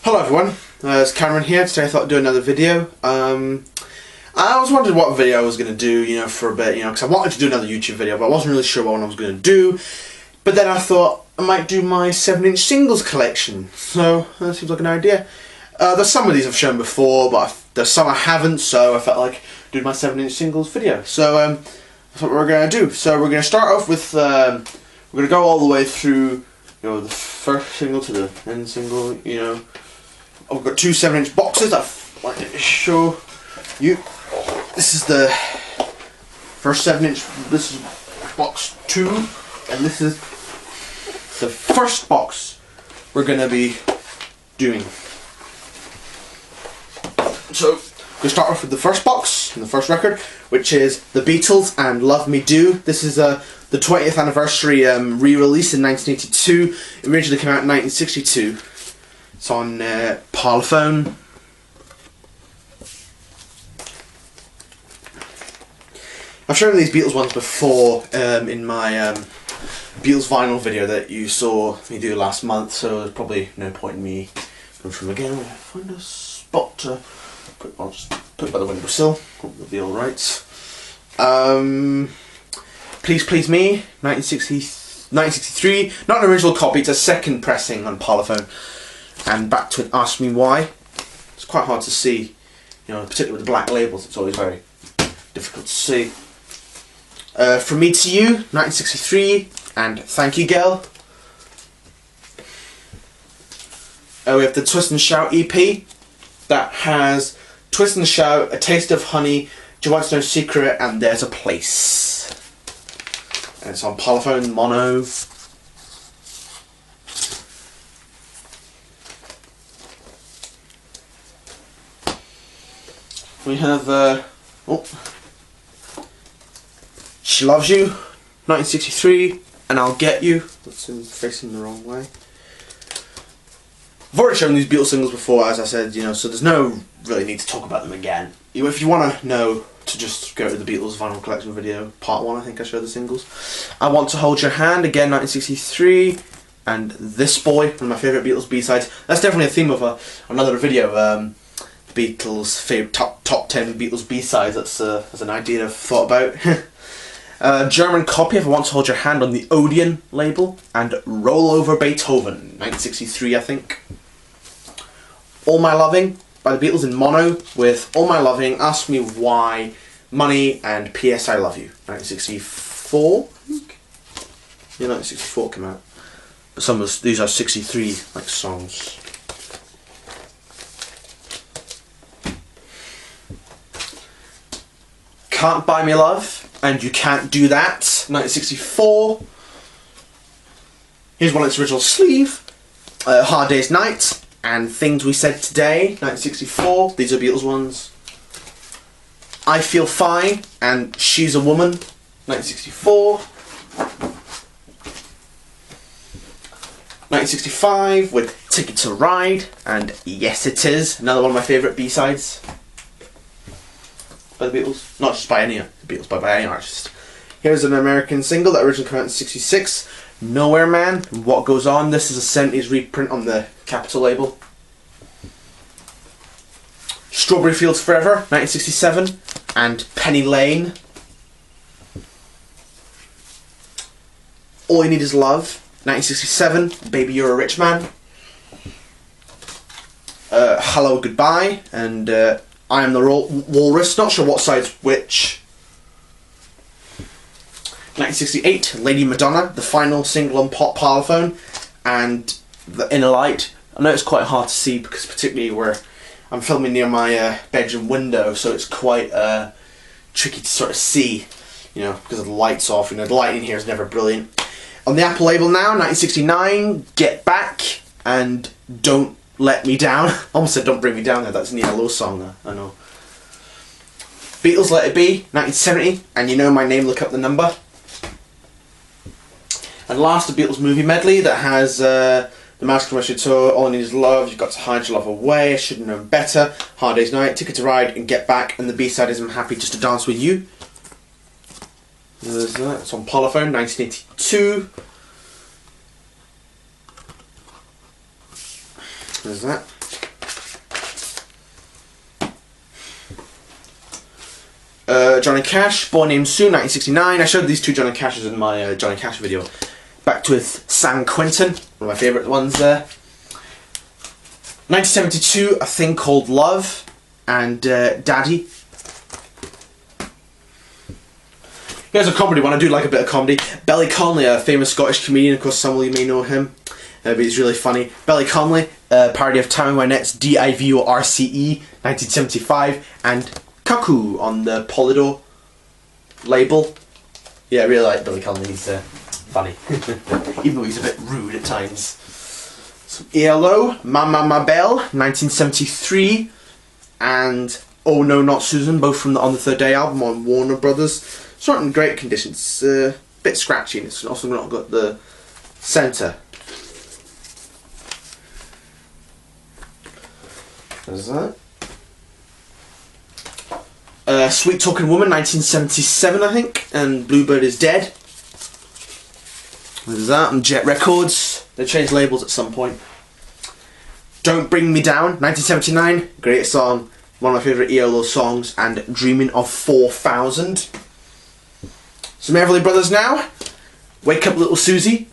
Hello everyone, it's Cameron here. Today I thought I'd do another video. I was wondering what video I was going to do, for a bit, because I wanted to do another YouTube video, but I wasn't really sure what one I was going to do. But then I thought I might do my 7-inch singles collection, so that seems like an idea. There's some of these I've shown before, but there's some I haven't, so I felt like doing my 7-inch singles video. So that's what we're going to do. So we're going to start off with, we're going to go all the way through, the first single to the end single, I've got two 7-inch boxes that I wanted to show you. This is the first 7-inch, this is box 2, and this is the first box we're going to be doing. So, we'll start off with the first box, and the first record, which is The Beatles and Love Me Do. This is the 20th anniversary re-release in 1982. It originally came out in 1962. It's on Parlophone. I've shown these Beatles ones before in my Beatles vinyl video that you saw me do last month, so there's probably no point in me going through them again. I'll find a spot to put. I'll just put it by the windowsill. Hope they'll be alright. Please Please Me, 1963. Not an original copy, it's a second pressing on Parlophone. And Back to It, Ask Me Why. It's quite hard to see, particularly with the black labels, it's always very difficult to see. From Me to You, 1963, and Thank You Girl. We have the Twist and Shout EP that has Twist and Shout, A Taste of Honey, Do You Want to Know Secret, and There's a Place. And it's on Parlophone mono. We have, She Loves You, 1963, and I'll Get You. That's facing the wrong way. I've already shown these Beatles singles before, as I said, so there's no really need to talk about them again. If you want to know, to just go to the Beatles vinyl collection video, part 1, I think I showed the singles. I Want to Hold Your Hand, again, 1963, and This Boy, one of my favourite Beatles B-sides. That's definitely a theme of another video. Beatles favourite top 10 Beatles B-sides. That's an idea I've thought about. German copy of I Want to Hold Your Hand on the Odeon label, and Roll Over Beethoven, 1963 I think. All My Loving by the Beatles in mono, with All My Loving, Ask Me Why, Money, and P.S. I Love You, 1964 I think. Yeah, 1964 came out. But these are 63 songs. Can't Buy Me Love, and You Can't Do That, 1964. Here's one in its original sleeve. Hard Day's Night, and Things We Said Today, 1964. These are Beatles ones. I Feel Fine, and She's a Woman, 1964. 1965 with Ticket to Ride, and Yes It Is, another one of my favourite B-sides by the Beatles. Not just by any of the Beatles, but by any artist. Here's an American single that originally came out in 66. Nowhere Man, and What Goes On. This is a 70s reprint on the Capitol label. Strawberry Fields Forever, 1967, and Penny Lane. All You Need Is Love, 1967, Baby You're a Rich Man. Hello Goodbye, and I Am the Walrus. Not sure what side's which. 1968, Lady Madonna, the final single on Parlophone, and The Inner Light. I know it's quite hard to see because particularly where I'm filming near my bedroom window, so it's quite tricky to sort of see, because of the lights off. The lighting here is never brilliant. On the Apple label now, 1969, Get Back, and Don't Let Me Down. I almost said Don't Bring Me Down there, that's an ELO song, I know. Beatles Let It Be, 1970, and You Know My Name, Look Up the Number. And last, the Beatles movie medley that has The Mouse Commercial Tour, All I Need Is Love, You've Got to Hide Your Love Away, I Should Have Known Better, Hard Day's Night, Ticket to Ride, and Get Back, and the B-side is I'm Happy Just to Dance With You. There's that, it's on Parlophone, 1982. There's that. Johnny Cash, Boy Named Sue, 1969. I showed these two Johnny Cashes in my Johnny Cash video. Back with San Quentin, one of my favourite ones there. 1972, A Thing Called Love, and Daddy. Here's a comedy one. I do like a bit of comedy. Billy Connolly, a famous Scottish comedian. Of course, some of you may know him, but he's really funny. Billy Connolly, parody of Tammy Wynette's DIVORCE, 1975, and Cuckoo on the Polydor label. Yeah, I really like Billy Connolly. He's funny, even though he's a bit rude at times. Some ELO, Mama Ma Belle, 1973, and Oh No Not Susan, both from the On the Third Day album on Warner Brothers. It's not in great condition. It's a bit scratchy, and it's also not got the centre. There's that. Sweet Talking Woman, 1977, I think, and Bluebird Is Dead. There's that, and Jet Records. They changed labels at some point. Don't Bring Me Down, 1979, great song, one of my favourite ELO songs, and Dreaming of 4000. Some Everly Brothers now. Wake Up Little Susie,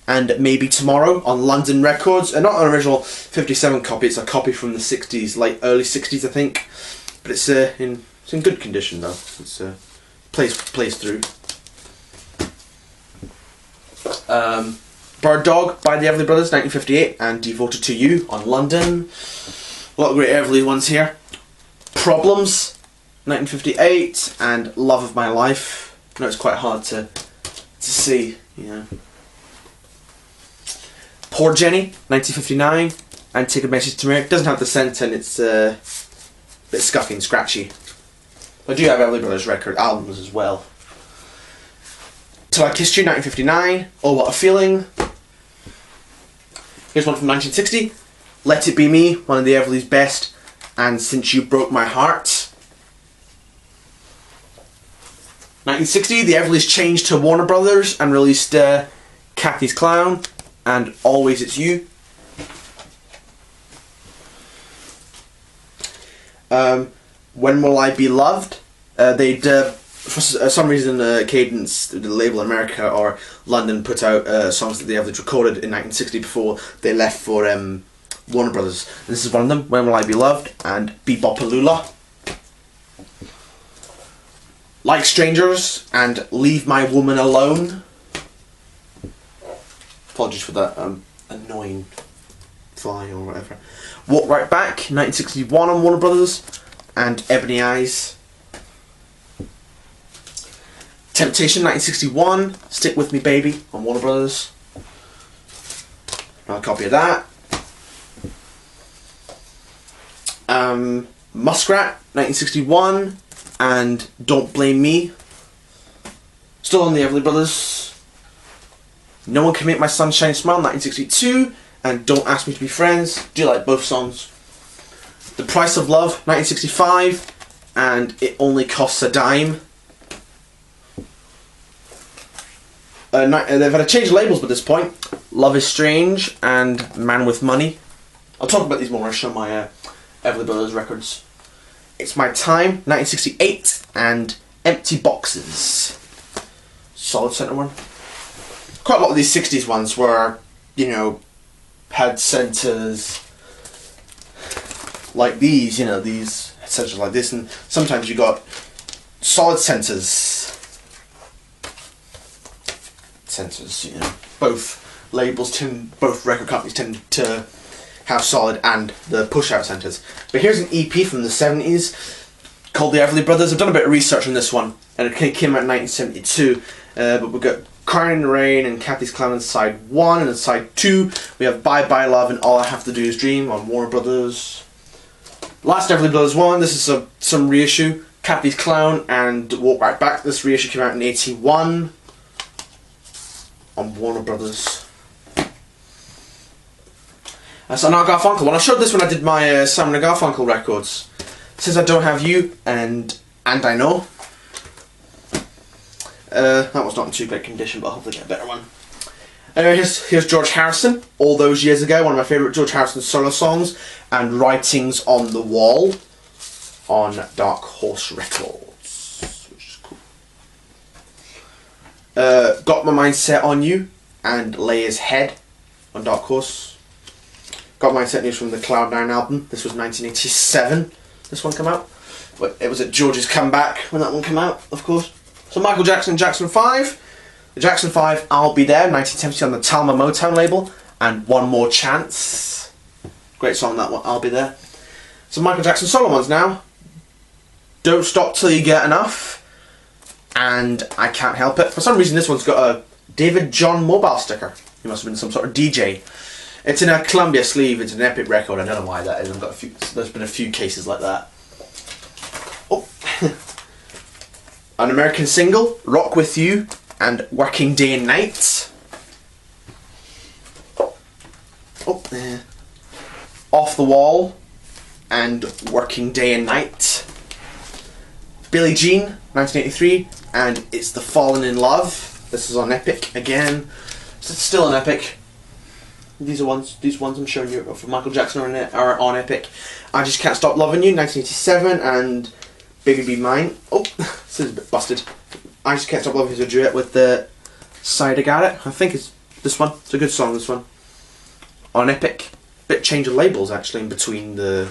and Maybe Tomorrow on London Records. Not an original 57 copy, it's a copy from the 60s, like early 60s I think. But it's in good condition though. It's plays through. Bird Dog by the Everly Brothers, 1958, and Devoted to You on London. A lot of great Everly ones here. Problems, 1958, and Love of My Life. I know it's quite hard to see, you know. Poor Jenny, 1959, and Take a Message to Mary. It doesn't have the scent and it's a bit scuffy and scratchy. I do have Everly Brothers record albums as well. Till I Kissed You, 1959, Oh What a Feeling. Here's one from 1960, Let It Be Me, one of the Everly's best, and Since You Broke My Heart. 1960, the Everlys changed to Warner Brothers and released Kathy's Clown and Always It's You. When Will I Be Loved? They'd, for some reason, Cadence, the label in America or London, put out songs that the Everlys recorded in 1960 before they left for Warner Brothers. And this is one of them, When Will I Be Loved, and Bebopalula. Like Strangers and Leave My Woman Alone. Apologies for that annoying fly or whatever. Walk Right Back, 1961 on Warner Brothers, and Ebony Eyes. Temptation, 1961, Stick With Me Baby on Warner Brothers. Another copy of that. Muskrat, 1961, and Don't Blame Me. Still on the Everly Brothers. No One Can Make My Sunshine Smile, 1962, and Don't Ask Me to Be Friends. Do like both songs. The Price of Love, 1965, and It Only Costs a Dime. They've had to change labels by this point. Love Is Strange and Man With Money. I'll talk about these more when I show my Everly Brothers records. It's My Time, 1968, and Empty Boxes. Solid centre one. Quite a lot of these 60s ones were, you know, had centres like these, you know, these centres like this, and sometimes you got solid centres. Centres, you know, both labels both record companies tend to have solid and the push-out centres. But here's an EP from the 70s called the Everly Brothers. I've done a bit of research on this one, and it came out in 1972. But we've got Crying in the Rain and Kathy's Clown on side 1, and on side 2 we have Bye Bye Love and All I Have to Do Is Dream on Warner Brothers. Last Everly Brothers one, this is some reissue. Kathy's Clown and Walk Right Back. This reissue came out in 81 on Warner Brothers. That's an Garfunkel one. I showed this when I did my Simon & Garfunkel records. Since I Don't Have You and I Know. That was not in too great condition, but I'll hopefully get a better one. Anyway, here's George Harrison, All Those Years Ago, one of my favourite George Harrison solo songs, and Writings on the Wall on Dark Horse Records. Got My Mind Set on You and Lay His Head on Dark Horse. Got My Mind Set on You from the Cloud9 album. This was 1987. This one came out. But it was at George's Comeback when that one came out, of course. So Michael Jackson, Jackson 5. The Jackson 5, I'll Be There, 1970 on the Talma Motown label. And One More Chance. Great song, that one, I'll Be There. So Michael Jackson solo ones now. Don't Stop Till You Get Enough. And I Can't Help It. For some reason this one's got a David John Mobile sticker. He must have been some sort of DJ. It's in a Columbia sleeve, it's an Epic record, I don't know why that is. I've got there's been a few cases like that. Oh. An American Single, Rock With You and Working Day and Night. Oh, Off the Wall and Working Day and Night. Billie Jean, 1983, and It's the Fallen in Love. This is on Epic again. So it's still on Epic. These ones I'm showing you for Michael Jackson are on Epic. I Just Can't Stop Loving You, 1987, and Baby Be Mine. Oh, this is a bit busted. I Just Can't Stop Loving You is a duet with the Cider Garrett. I think it's this one. It's a good song, this one. On Epic. Bit change of labels actually in between the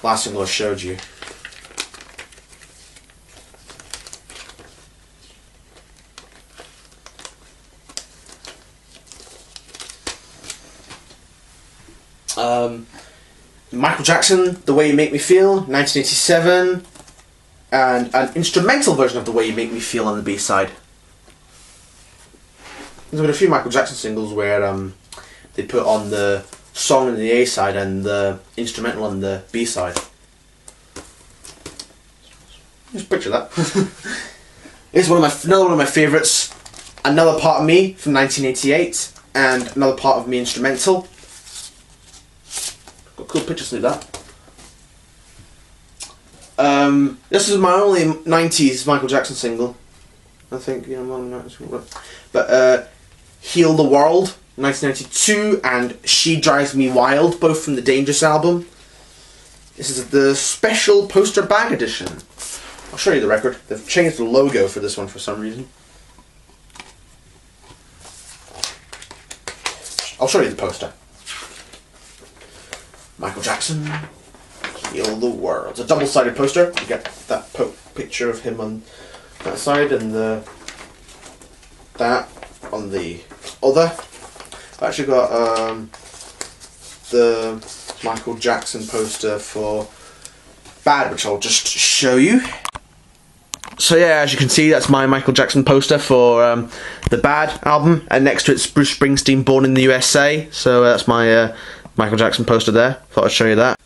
last single I showed you. Michael Jackson, The Way You Make Me Feel, 1987, and an instrumental version of The Way You Make Me Feel on the B-side. There's been a few Michael Jackson singles where they put on the song on the A-side and the instrumental on the B-side. Just picture that. It's another one of my favourites. Another Part of Me from 1988, and Another Part of Me instrumental. Got cool pictures like that. This is my only 90s Michael Jackson single. I think, you know, but Heal the World, 1992, and She Drives Me Wild, both from the Dangerous album. This is the special poster bag edition. I'll show you the record. They've changed the logo for this one for some reason. I'll show you the poster. Michael Jackson, Heal the World. It's a double-sided poster. You get that picture of him on that side and that on the other. I've actually got the Michael Jackson poster for Bad, which I'll just show you. So yeah, as you can see, that's my Michael Jackson poster for the Bad album, and next to it's Bruce Springsteen, Born in the USA. So that's my Michael Jackson poster there. Thought I'd show you that.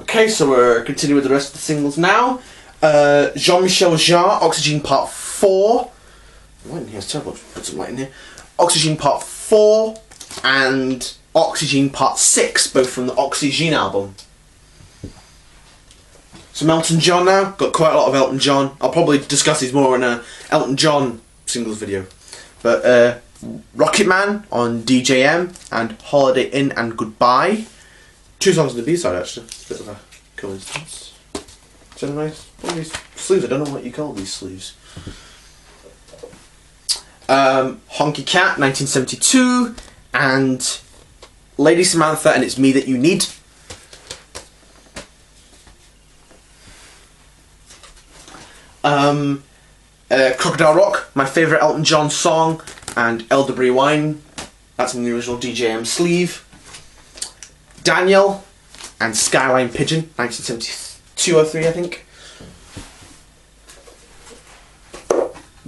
Okay, so we're continuing with the rest of the singles now. Jean-Michel Jarre, Oxygen Part 4. Light in here, it's terrible. Put some light in here. Oxygen Part 4 and Oxygen Part 6, both from the Oxygen album. Some Elton John now. Got quite a lot of Elton John. I'll probably discuss these more in a Elton John singles video. But Rocket Man on DJM and Holiday Inn and Goodbye. 2 songs on the B-side actually. Bit of a coincidence. Is that nice? All these sleeves, I don't know what you call these sleeves. Honky Cat, 1972, and Lady Samantha and It's Me That You Need. Crocodile Rock, my favourite Elton John song, and Elderberry Wine, that's in the original DJM sleeve. Daniel and Skyline Pigeon, 1972 or 3 I think.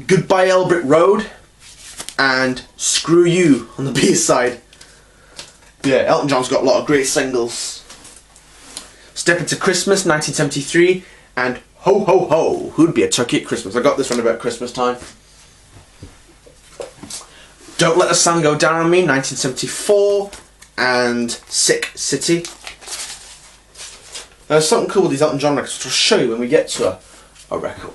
Goodbye Elbrick Road and Screw You on the B-side. Yeah, Elton John's got a lot of great singles. Step Into Christmas, 1973, and Ho Ho Ho, Who'd Be a Turkey at Christmas. I got this one about Christmas time. Don't Let the Sun Go Down on Me, 1974, and Sick City. There's something cool with these Elton John records, which I'll show you when we get to a record.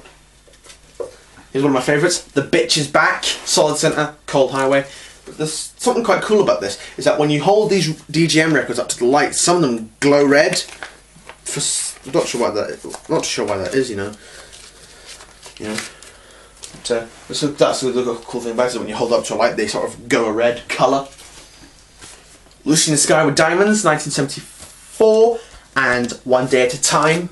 Here's one of my favourites, The Bitch Is Back, Solid Centre, Cold Highway. But there's something quite cool about this, is that when you hold these DJM records up to the light, some of them glow red. I'm not sure why that is, you know. So that's the cool thing about it. When you hold up to a light, they sort of go a red colour. Lucy in the Sky with Diamonds, 1974, and One Day at a Time.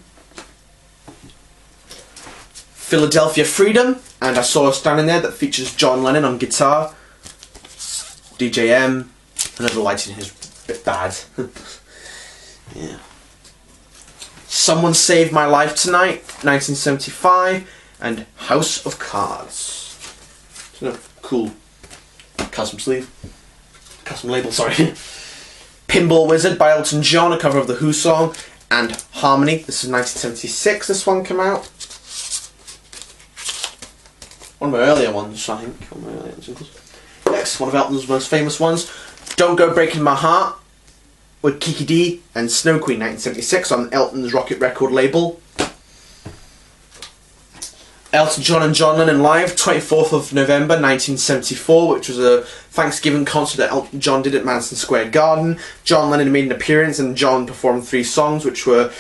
Philadelphia Freedom, and I Saw Her Standing There, that features John Lennon on guitar. DJM, another lighting is a bit bad. Yeah. Someone Saved My Life Tonight, 1975, and House of Cards. So, cool custom sleeve. Custom label, sorry. Pinball Wizard by Elton John, a cover of the Who song, and Harmony. This is 1976, this one came out. One of my earlier ones, I think. One of my earlier singles. Next, one of Elton's most famous ones, Don't Go Breaking My Heart, with Kiki D and Snow Queen, 1976, on Elton's Rocket Record label. Elton John and John Lennon live, 24th of November 1974, which was a Thanksgiving concert that Elton John did at Madison Square Garden. John Lennon made an appearance and John performed 3 songs, which were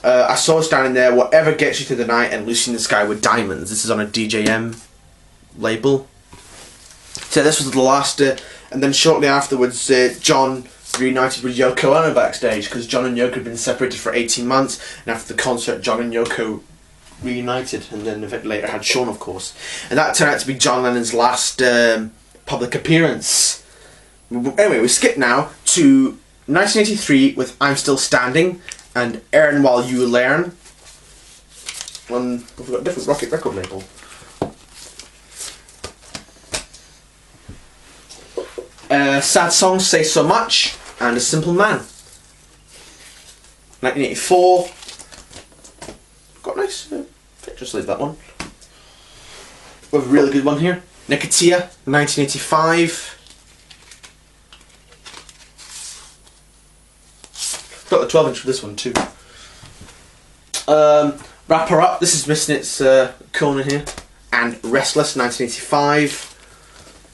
I Saw Her Standing There, Whatever Gets You Through the Night, and Lucy in the Sky with Diamonds. This is on a DJM label. So this was the last, and then shortly afterwards, John reunited with Yoko Ono backstage, because John and Yoko had been separated for 18 months, and after the concert, John and Yoko reunited, and then a bit later had Sean, of course. And that turned out to be John Lennon's last public appearance. Anyway, we skip now to 1983 with I'm Still Standing and Earn While You Learn. We've got a different Rocket record label. Sad Songs, Say So Much, and A Simple Man. 1984. Got a nice picture sleeve, that one. We have a really good one here. Nicotia, 1985. Got the 12-inch for this one too. Wrap Her Up, this is missing its corner here. And Restless, 1985.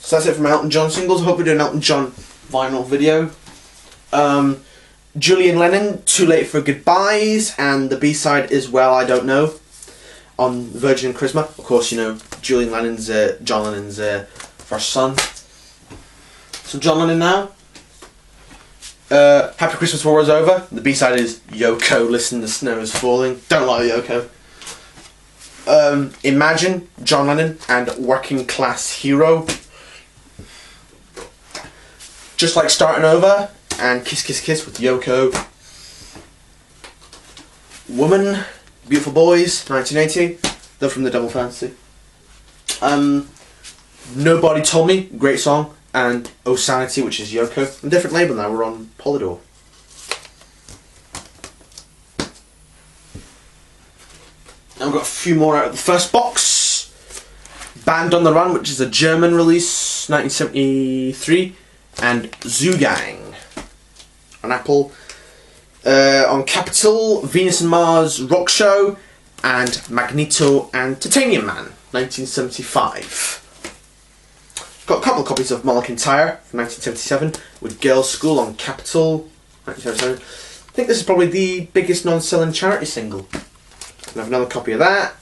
So that's it from Elton John singles. I hope we do an Elton John vinyl video. Julian Lennon, Too Late for Goodbyes, and the B-side is Well I Don't Know on Virgin and Charisma. Of course, you know, Julian Lennon's John Lennon's first son. So John Lennon now. Happy Christmas War Is Over. The B-side is Yoko, Listen the Snow Is Falling. Don't like Yoko. Imagine, John Lennon, and Working Class Hero. Just Like Starting Over, and Kiss Kiss Kiss with Yoko. Woman, Beautiful Boys, 1980. They're from the Double Fantasy. Nobody Told Me, great song. And Oh Sanity, which is Yoko. A different label now, we're on Polydor. And we've got a few more out of the first box. Band on the Run, which is a German release, 1973. And Zoo Gang on Apple. On Capitol, Venus and Mars Rock Show, and Magneto and Titanium Man, 1975. Got a couple of copies of Mulligan Tyre from 1977 with Girls' School on Capitol, 1977. I think this is probably the biggest non-selling charity single. I have another copy of that.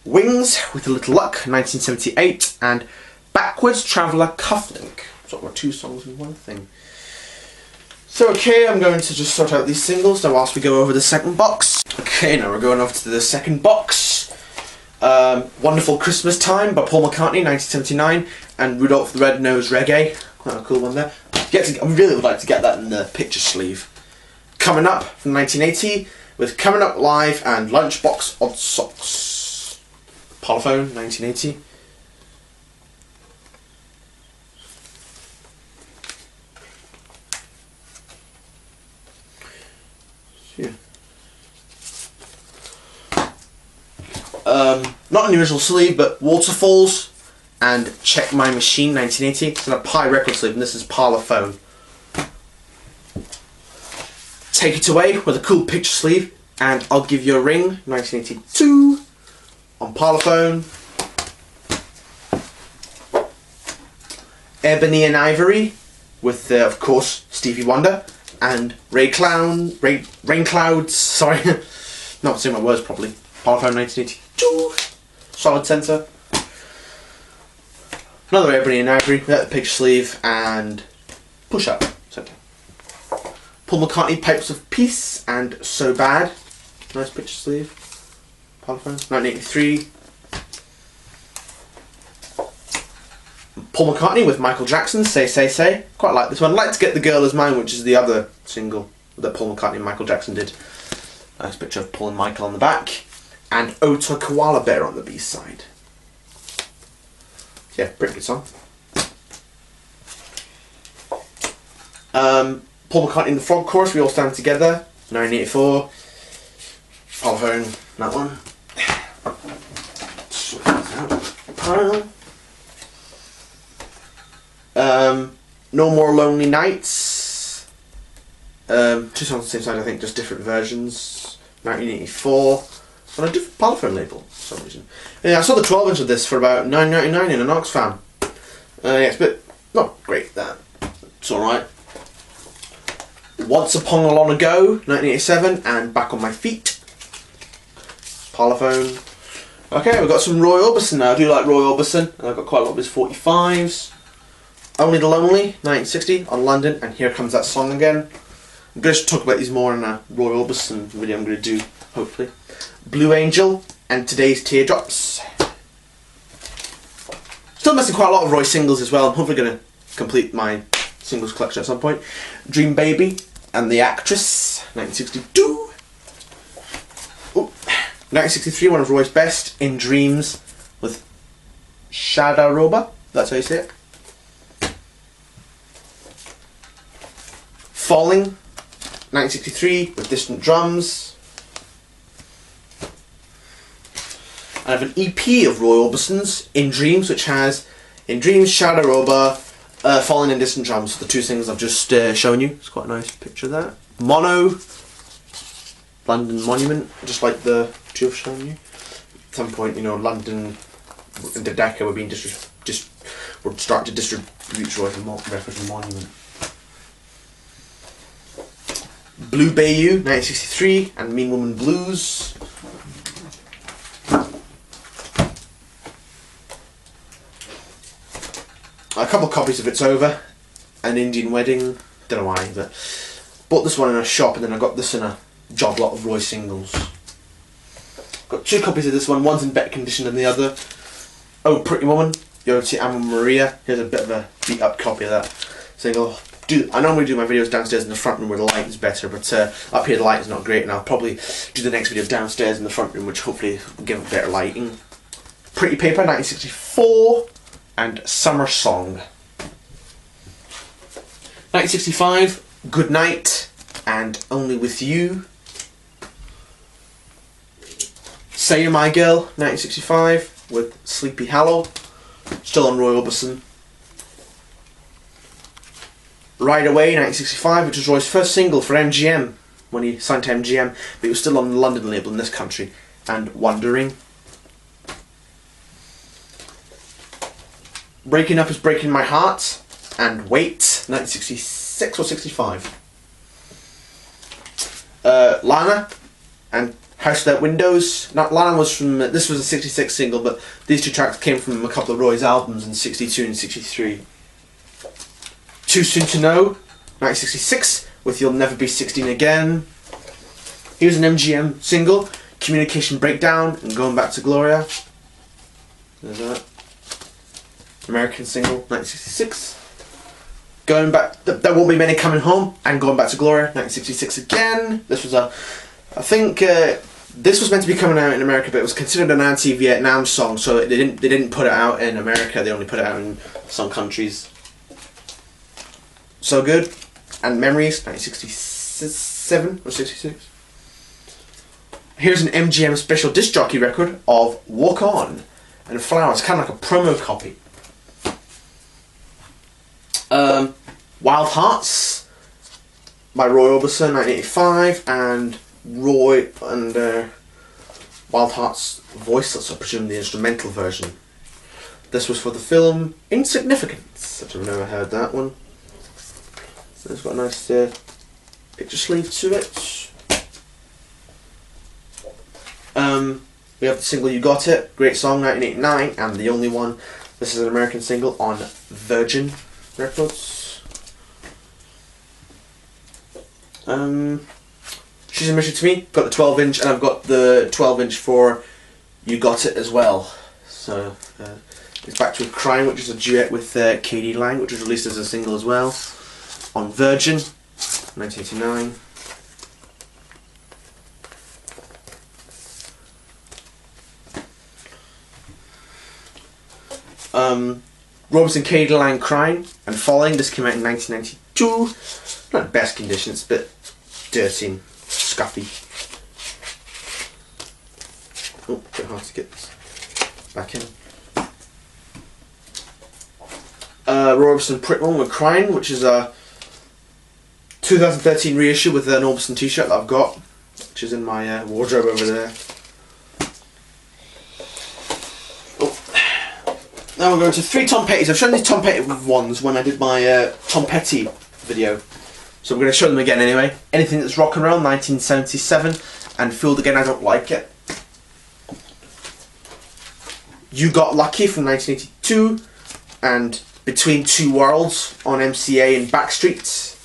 Wings with a Little Luck, 1978, and Backwards Traveller Cufflink. So we're 2 songs in one thing. So okay, I'm going to just sort out these singles now whilst we go over the second box. Okay, now we're going over to the second box. Wonderful Christmas Time by Paul McCartney, 1979, and Rudolph the Red-Nosed Reggae. Quite a cool one there. I really would like to get that in the picture sleeve. Coming Up from 1980 with Coming Up Live and Lunchbox Odd Socks. Parlophone, 1980. Yeah. Not an original sleeve, but Waterfalls and Check My Machine, 1980. It's in a Pi record sleeve, and this is Parlophone. Take It Away with a cool picture sleeve, and I'll Give You a Ring, 1982, on Parlophone. Ebony and Ivory with, of course, Stevie Wonder and Rain Clouds. Sorry, not saying my words properly. Parlophone, 1982. solid centre. Another ebony and ivory, picture sleeve and push up centre. Paul McCartney, Pipes of Peace and So Bad. Nice picture sleeve. Polyphone, 1983. Paul McCartney with Michael Jackson, Say Say Say. Quite like this one. I'd like to get The Girl Is Mine, which is the other single that Paul McCartney and Michael Jackson did. Nice picture of Paul and Michael on the back. And Ota Koala Bear on the B-side. Yeah, pretty good song. Paul McCartney in the Frog Chorus, We All Stand Together, 1984. Polyphone, that one. No More Lonely Nights. Two songs on the same side, I think, just different versions. 1984. On a different Polyphone label for some reason. Yeah, I saw the 12-inch of this for about $9.99 in an Oxfam. Yeah, it's a bit not great, that. It's alright. Once Upon a Long Ago, 1987, and Back on My Feet. Polyphone. Okay, we've got some Roy Orbison now. I do like Roy Orbison, and I've got quite a lot of his 45s. Only the Lonely, 1960, on London, and Here Comes That Song Again. I'm going to talk about these more in a Roy Orbison video I'm going to do, hopefully. Blue Angel, and Today's Teardrops. Still missing quite a lot of Roy singles as well. I'm hopefully going to complete my singles collection at some point. Dream Baby, and The Actress, 1962. Ooh. 1963, one of Roy's best, In Dreams, with Shadaroba, that's how you say it. Falling, 1963, with Distant Drums. I have an EP of Roy Orbison's, In Dreams, which has In Dreams, Shadaroba, Falling and Distant Drums, the two things I've just shown you. It's quite a nice picture of that. Mono, London Monument, just like the two I've shown you. At some point, you know, London and the Decca were being would start to distribute Roy Records Monument. Blue Bayou, 1963, and Mean Woman Blues. A couple of copies of It's Over, An Indian Wedding, don't know why, but bought this one in a shop and then I got this in a job lot of Roy singles. Got two copies of this one, one's in better condition than the other. Oh Pretty Woman, Yoti Amma Maria. Here's a bit of a beat up copy of that single. I normally do my videos downstairs in the front room where the light is better, but up here the light is not great, and I'll probably do the next video downstairs in the front room, which hopefully will give it better lighting. Pretty Paper, 1964. And Summer Song. 1965, Good Night and Only With You. Say You're My Girl, 1965, with Sleepy Hollow, still on Roy Orbison. Ride Away, 1965, which was Roy's first single for MGM, when he signed to MGM, but it was still on the London label in this country. And Wondering. Breaking Up Is Breaking My Heart, and Wait, 1966 or 65. Lana, and House Without Windows. Lana was from, this was a 66 single, but these two tracks came from a couple of Roy's albums in 62 and 63. Too Soon to Know, 1966, with You'll Never Be 16 Again. Here's an MGM single, Communication Breakdown, and Going Back to Gloria. There's that. American single, 1966. Going back, There Won't Be Many Coming Home, and Going Back to Gloria, 1966 again. This was I think this was meant to be coming out in America, but it was considered an anti-Vietnam song, so they didn't put it out in America. They only put it out in some countries. So Good, and Memories, 1967 or 66. Here's an MGM special disc jockey record of Walk On and Flowers, kind of like a promo copy. Wild Hearts by Roy Orbison, 1985, and Wild Hearts voiceless, I presume the instrumental version. This was for the film Insignificance. I've never heard that one. So it's got a nice picture sleeve to it. We have the single You Got It, great song, 1989, and the only one. This is an American single on Virgin Records. She's a Mission to Me, got the 12-inch, and I've got the 12-inch for You Got It as well. So it's Back to Crime, which is a duet with Katie Lang, which was released as a single as well on Virgin, 1989. Orbison, Katie Lang, Crying and Falling. This came out in 1992. Not the best condition, it's a bit dirty and scuffy. Oh, a bit hard to get this back in. Orbison, Prickman with Crying, which is a 2013 reissue with an Orbison t-shirt that I've got, which is in my wardrobe over there. Now we're going to 3 Tom Petty's. I've shown these Tom Petty ones when I did my Tom Petty video, so I'm going to show them again anyway. Anything That's Rockin' Around, 1977, and Fooled Again, I Don't Like It. You Got Lucky from 1982, and Between Two Worlds on MCA and Backstreet.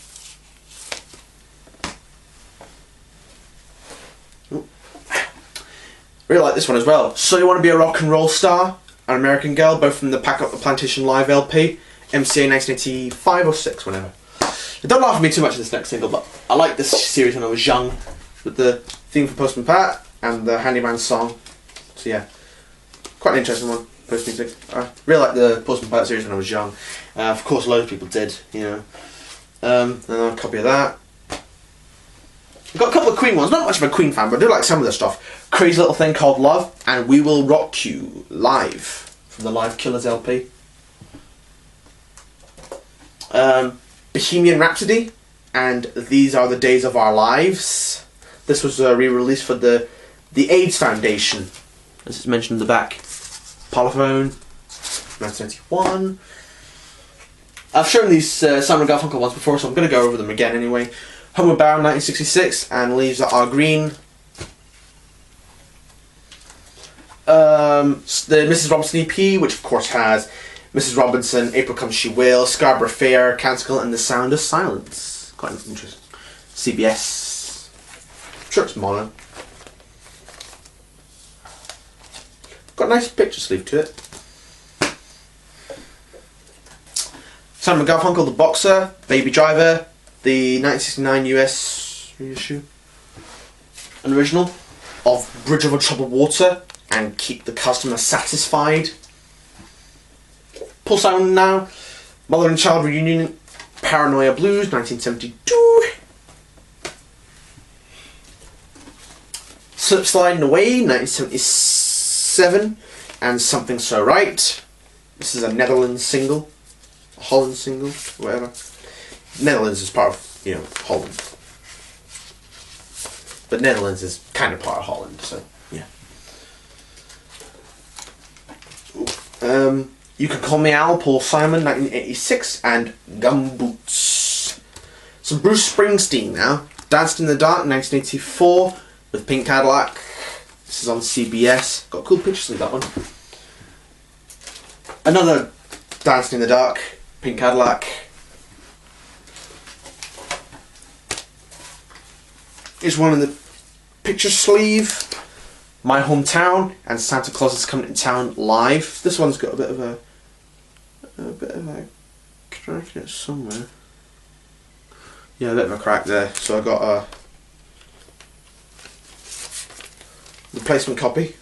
Really like this one as well. So You Want to Be a Rock and Roll Star, An American Girl, both from the Pack Up the Plantation Live LP, MCA 1985 or 6, whenever. Don't laugh at me too much in this next single, but I liked this series when I was young, with the theme for Postman Pat and the Handyman song. So yeah, quite an interesting one, post music. I really liked the Postman Pat series when I was young. Of course, loads of people did, you know. And a copy of that. I've got a couple of Queen ones, not much of a Queen fan, but I do like some of their stuff. Crazy Little Thing Called Love, and We Will Rock You Live from the Live Killers LP. Bohemian Rhapsody and These Are the Days of Our Lives. This was re-released for the AIDS Foundation, as it's mentioned in the back. Parlophone, 1991. I've shown these Simon & Garfunkel ones before, so I'm going to go over them again anyway. Homeward Bound, 1966, and Leaves That Are Green. The Mrs. Robinson EP, which of course has Mrs. Robinson, April Comes She Will, Scarborough Fair, Canticle, and The Sound of Silence. Quite interesting. CBS. I'm sure it's mono. Got a nice picture sleeve to it. Simon & Garfunkel, The Boxer, Baby Driver, the 1969 US reissue. An original of Bridge Over Troubled Water and Keep the Customer Satisfied. Paul Simon Now, Mother and Child Reunion, Paranoia Blues, 1972. Slip Sliding Away, 1977, and Something So Right. This is a Netherlands single, a Holland single, whatever. Netherlands is part of, you know, Holland. But Netherlands is kind of part of Holland, so yeah. You Can Call Me Al, Paul Simon, 1986, and Gumboots. Some Bruce Springsteen now. Danced in the Dark, 1984, with Pink Cadillac. This is on CBS. Got a cool picture sleeve, that one. Another Danced in the Dark, Pink Cadillac. Here's one in the picture sleeve. My Hometown and Santa Claus Is Coming to Town live. This one's got a bit of a crack in it somewhere. Yeah, a bit of a crack there. So I got a replacement copy.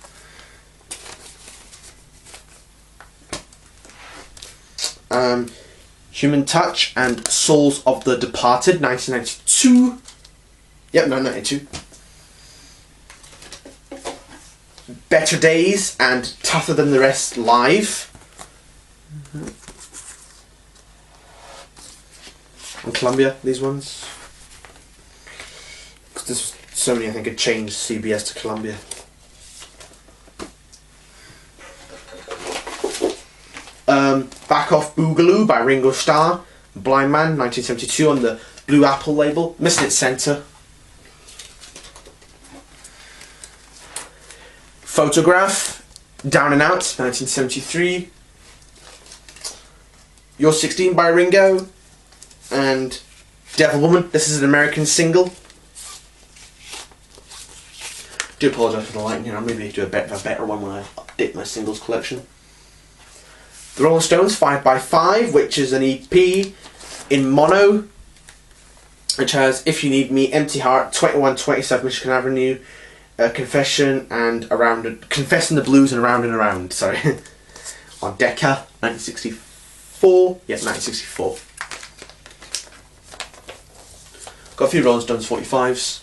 Human Touch and Souls of the Departed, 1992. Yep, no, 92. Better Days and Tougher Than the Rest live. And Columbia, these ones. Because there's so many, I think, had changed CBS to Columbia. Back Off Boogaloo by Ringo Starr. Blind Man, 1972 on the Blue Apple label. Missing It Centre. Photograph, Down and Out, 1973. You're 16 by Ringo, and Devil Woman. This is an American single. Do apologise for the lighting here. I'll maybe do a better one when I update my singles collection. The Rolling Stones 5x5, which is an EP in mono, which has If You Need Me, Empty Heart, 2127 Michigan Avenue, Confession and Confessing the Blues and Around. Sorry, on Decca, 1964. Yeah, 1964. Got a few Rolling Stones 45s.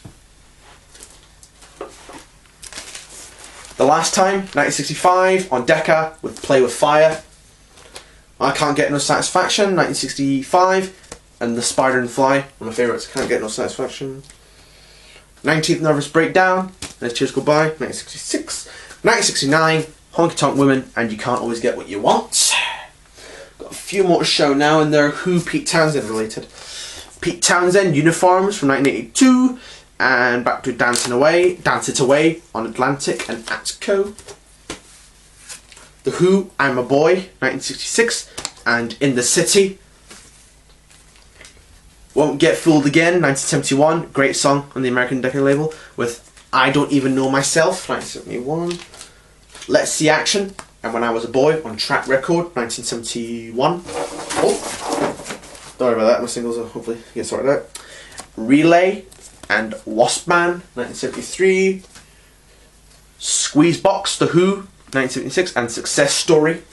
The Last Time, 1965, on Decca with Play With Fire. I Can't Get No Satisfaction, 1965. And The Spider and Fly, one of my favourites, Can't Get No Satisfaction. 19th Nervous Breakdown, Let's Cheers Goodbye, 1966. 1969, Honky Tonk Women and You Can't Always Get What You Want. Got a few more to show now, and they're Who, Pete Townsend related. Pete Townsend, Uniforms from 1982, and back to Dance It Away on Atlantic and Atco. The Who, I'm a Boy, 1966, and In the City. Won't Get Fooled Again, 1971, great song on the American Decca label, with I Don't Even Know Myself, 1971. Let's See Action, and When I Was a Boy on Track Record, 1971. Oh, sorry about that, my singles will hopefully get sorted out. Relay and Wasp Man, 1973. Squeezebox, The Who, 1976, and Success Story.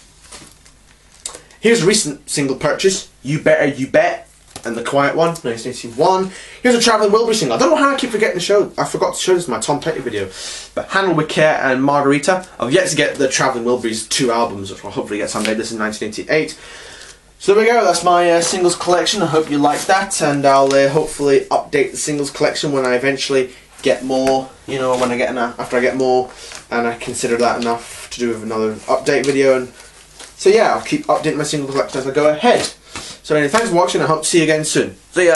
Here's a recent single purchase, You Better You Bet, and The Quiet One, 1981. Here's a Travelling Wilbury single. I don't know how I keep forgetting to show. I forgot to show this in my Tom Petty video. But Handle With Care and Margarita. I've yet to get the Travelling Wilburys 2 albums, which I'll hopefully get someday. This is 1988. So there we go. That's my singles collection. I hope you liked that, and I'll hopefully update the singles collection when I eventually get more. You know, when I get after I get more, and I consider that enough to do another update video. And so yeah, I'll keep updating my singles collection as I go ahead. So anyway, thanks for watching. I hope to see you again soon. See ya!